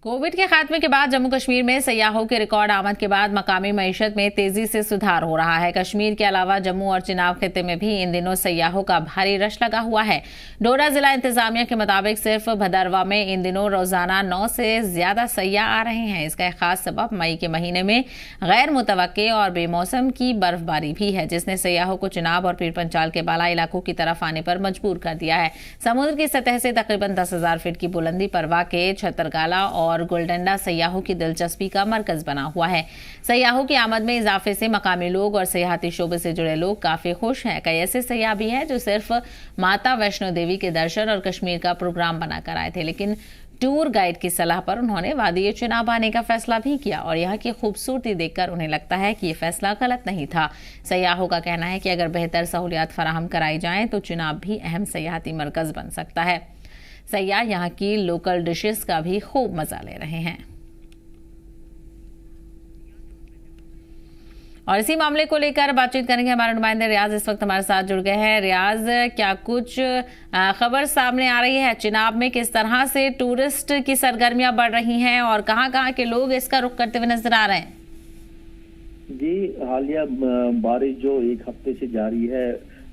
Covid के खात्मे के बाद जम्मू कश्मीर में सयाहों के रिकॉर्ड आमद के बाद मकामी मईशत में तेजी से सुधार हो रहा है। कश्मीर के अलावा जम्मू और चिनाब खित्ते में भी इन दिनों सयाहों का भारी रश लगा हुआ है। डोडा जिला इंतजामिया के मुताबिक सिर्फ भदरवा में इन दिनों रोजाना 9 से ज्यादा सयाह आ रहे हैं। इसका एक खास सबब मई के महीने में गैर मुतवक्के और बेमौसम की बर्फबारी भी है, जिसने सयाहों को चिनाब और पीर पंचाल के बाला इलाकों की तरफ आने पर मजबूर कर दिया है। समुद्र की सतह से तकरीबन 10,000 फीट की बुलंदी पर वाक़े छतरगाला और गुलडंडा सयाहों की दिलचस्पी का मरकज बना हुआ है। सयाहों की आमद में इजाफे से मकामी लोग और सयाहती शोबे से जुड़े लोग काफी खुश हैं। कई ऐसे सयाह भी हैं जो सिर्फ माता वैष्णो देवी के दर्शन और कश्मीर का प्रोग्राम बनाकर आए थे, लेकिन टूर गाइड की सलाह पर उन्होंने वादी चिनाब आने का फैसला भी किया और यहाँ की खूबसूरती देखकर उन्हें लगता है कि ये फैसला गलत नहीं था। सयाहों का कहना है कि अगर बेहतर सहूलियात फराहम कराई जाएं तो चिनाब भी अहम सयाहती मरकज बन सकता है। सयाह यहाँ की लोकल डिशेस का भी खूब मजा ले रहे हैं। और इसी मामले को लेकर बातचीत करेंगे हमारे नुमाइंदे रियाज इस वक्त हमारे साथ जुड़ गए हैं। रियाज, क्या कुछ खबर सामने आ रही है चिनाब में, किस तरह से टूरिस्ट की सरगर्मियां बढ़ रही हैं और कहां के लोग इसका रुख करते हुए नजर आ रहे हैं? जी, हालिया बारिश जो एक हफ्ते से जारी है,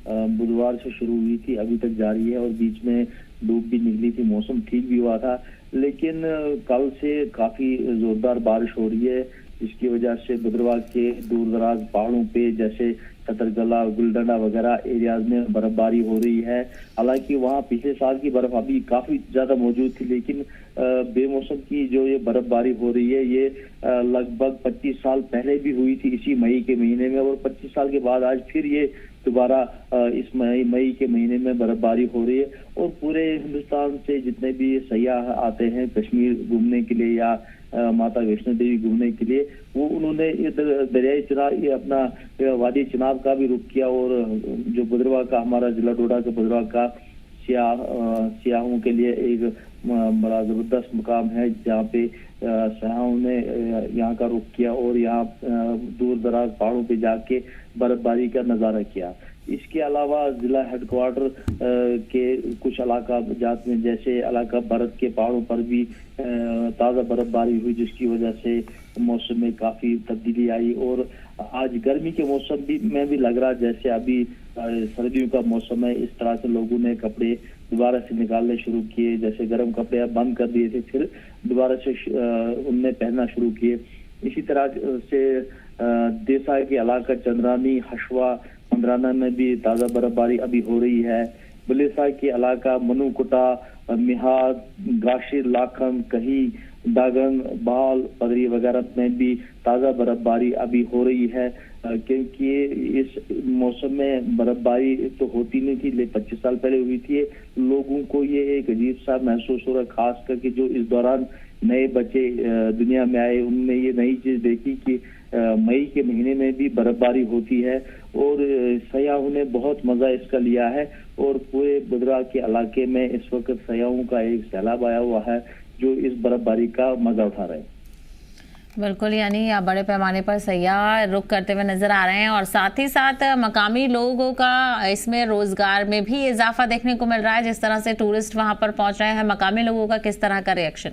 बुधवार से शुरू हुई थी, अभी तक जारी है और बीच में धूप भी निकली थी, मौसम ठीक भी हुआ था, लेकिन कल से काफी जोरदार बारिश हो रही है, जिसकी वजह से भद्रवाह के दूर दराज पहाड़ों पे जैसे छतरगला, गुलडंडा वगैरह एरियाज में बर्फबारी हो रही है। हालांकि वहाँ पिछले साल की बर्फ अभी काफी ज्यादा मौजूद थी, लेकिन बेमौसम की जो ये बर्फबारी हो रही है ये लगभग 25 साल पहले भी हुई थी इसी मई के महीने में, और 25 साल के बाद आज फिर ये दोबारा इस मई के महीने में बर्फबारी हो रही है। और पूरे हिंदुस्तान से जितने भी सयाह आते हैं कश्मीर घूमने के लिए या माता वैष्णो देवी घूमने के लिए, वो उन्होंने दरियाई चिनाब, ये अपना वादी चिनाब का भी रुख किया। और जो भद्रवाह का, हमारा जिला डोडा के भद्रवाह का सियाहों के लिए एक बड़ा जबरदस्त मुकाम है, जहाँ पे सयाहों ने यहाँ का रुख किया और यहाँ दूर दराज पहाड़ों पे जाके बर्फबारी का नजारा किया। इसके अलावा जिला हेडक्वार्टर के कुछ इलाका जात में, जैसे इलाका भारत के पहाड़ों पर भी ताज़ा बर्फबारी हुई, जिसकी वजह से मौसम में काफ़ी तब्दीली आई। और आज गर्मी के मौसम में भी लग रहा जैसे अभी सर्दियों का मौसम है। इस तरह से लोगों ने कपड़े दोबारा से निकालने शुरू किए, जैसे गर्म कपड़े बंद कर दिए थे, फिर दोबारा से उनने पहनना शुरू किए। इसी तरह से देसाई के इलाका चंद्रानी, हशवा, मंदराना में भी ताज़ा बर्फबारी अभी हो रही है। बलेसा के इलाका मनुकुटा, मिहाद, गाशिर, लाखन, कही, दागन, बाल, पदरी वगैरह में भी ताज़ा बर्फबारी अभी हो रही है, क्योंकि इस मौसम में बर्फबारी तो होती नहीं थी, लेकिन 25 साल पहले हुई थी। लोगों को ये एक अजीब सा महसूस हो रहा है, खास करके जो इस दौरान नए बच्चे दुनिया में आए, उनने ये नई चीज देखी कि मई के महीने में भी बर्फबारी होती है। और सयाहों ने बहुत मजा इसका लिया है और पूरे भद्रवाह के इलाके में इस वक्त सयाहों का एक सैलाब आया हुआ है जो इस बर्फबारी का मजा उठा रहे हैं। बिल्कुल, यानी बड़े पैमाने पर सयाह रुख करते हुए नजर आ रहे हैं और साथ ही साथ मकामी लोगों का इसमें रोजगार में भी इजाफा देखने को मिल रहा है। जिस तरह से टूरिस्ट वहां पर पहुंच रहे हैं, मकामी लोगों का किस तरह का रिएक्शन?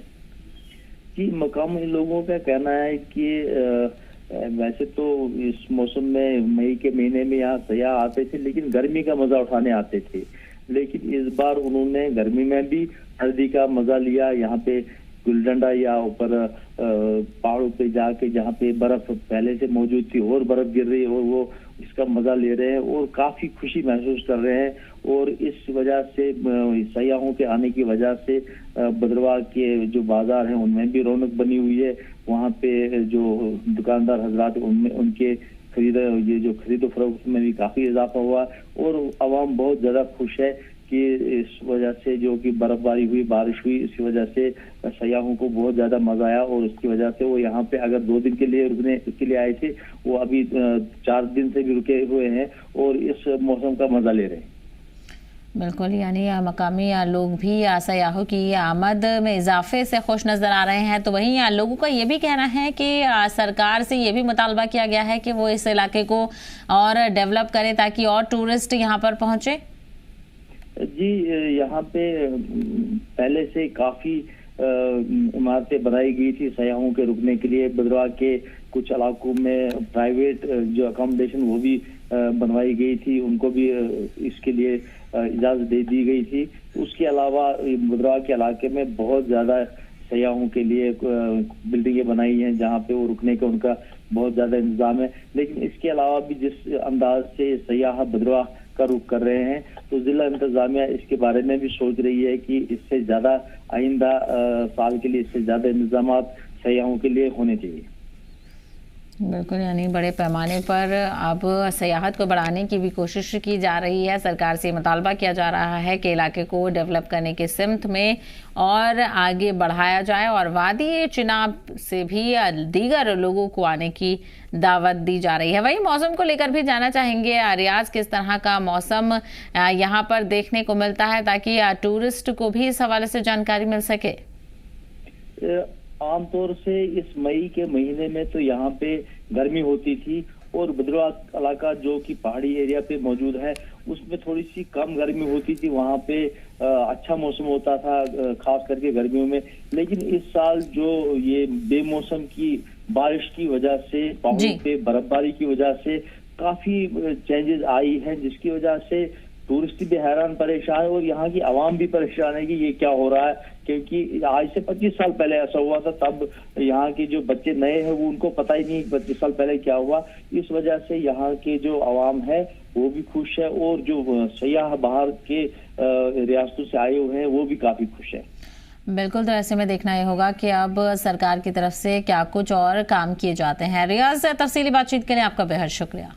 जी, मकामी लोगों का कहना है कि वैसे तो इस मौसम में मई के महीने में यहाँ सयाह आते थे, लेकिन गर्मी का मजा उठाने आते थे। लेकिन इस बार उन्होंने गर्मी में भी सर्दी का मजा लिया। यहाँ पे गुलडंडा या ऊपर पहाड़ों पे जाके जहाँ पे बर्फ पहले से मौजूद थी और बर्फ गिर रही है और वो इसका मजा ले रहे हैं और काफी खुशी महसूस कर रहे हैं। और इस वजह से सयाहों के आने की वजह से भद्रवाह के जो बाजार हैं उनमें भी रौनक बनी हुई है। वहाँ पे जो दुकानदार हजरात उनमें उनके ये जो खरीदो फरोख्त में भी काफी इजाफा हुआ और आवाम बहुत ज्यादा खुश है कि इस वजह से जो कि बर्फबारी हुई, बारिश हुई, इसी वजह से सयाहों को बहुत ज्यादा मजा आया। और उसकी वजह से वो यहाँ पे अगर 2 दिन के लिए रुकने के लिए आए थे, वो अभी 4 दिन से भी रुके हुए हैं और इस मौसम का मजा ले रहे हैं। बिल्कुल, यानी मकामी लोग भी सयाहों की आमद में इजाफे से खुश नजर आ रहे हैं। तो वहीं लोगों का ये भी कहना है कि सरकार से ये भी मुतालबा किया गया है कि वो इस इलाके को और डेवलप करे ताकि और टूरिस्ट यहाँ पर पहुंचे। जी, यहाँ पे पहले से काफी इमारतें बनाई गई थी सयाहों के रुकने के लिए। भद्रवाह के कुछ इलाकों में प्राइवेट जो अकोमोडेशन वो भी बनवाई गई थी, उनको भी इसके लिए इजाजत दे दी गई थी। उसके अलावा भद्रवाह के इलाके में बहुत ज्यादा सयाहों के लिए बिल्डिंगें बनाई हैं जहां पे वो रुकने का उनका बहुत ज्यादा इंतजाम है। लेकिन इसके अलावा भी जिस अंदाज से सयाह भद्रवाह का रुख कर रहे हैं, तो जिला इंतजामिया इसके बारे में भी सोच रही है कि इससे ज्यादा आइंदा साल के लिए इससे ज्यादा इंतजाम सयाहों के लिए होने चाहिए। बिल्कुल, यानी बड़े पैमाने पर अब सयाहत को बढ़ाने की भी कोशिश की जा रही है। सरकार से मुतालबा किया जा रहा है कि इलाके को डेवलप करने की सिमत में और आगे बढ़ाया जाए और वादी चिनाब से भी दीगर लोगों को आने की दावत दी जा रही है। वही मौसम को लेकर भी जानना चाहेंगे, रियाज किस तरह का मौसम यहाँ पर देखने को मिलता है ताकि टूरिस्ट को भी इस हवाले से जानकारी मिल सके। आमतौर से इस मई के महीने में तो यहाँ पे गर्मी होती थी और भद्रवाह इलाका जो कि पहाड़ी एरिया पे मौजूद है उसमें थोड़ी सी कम गर्मी होती थी। वहाँ पे अच्छा मौसम होता था खास करके गर्मियों में। लेकिन इस साल जो ये बेमौसम की बारिश की वजह से, पहाड़ों पे बर्फबारी की वजह से काफी चेंजेस आई हैं, जिसकी वजह से टूरिस्ट भी हैरान परेशान है और यहाँ की आवाम भी परेशान है कि ये क्या हो रहा है। क्योंकि आज से 25 साल पहले ऐसा हुआ था, तब यहाँ के जो बच्चे नए हैं वो उनको पता ही नहीं 25 साल पहले क्या हुआ। इस वजह से यहाँ के जो आवाम है वो भी खुश है और जो सयाह बाहर के रियासतों से आए हुए हैं वो भी काफी खुश है। बिल्कुल, तो ऐसे में देखना ये होगा कि अब सरकार की तरफ से क्या कुछ और काम किए जाते हैं। रियाज, तफसीली बातचीत के लिए आपका बेहद शुक्रिया।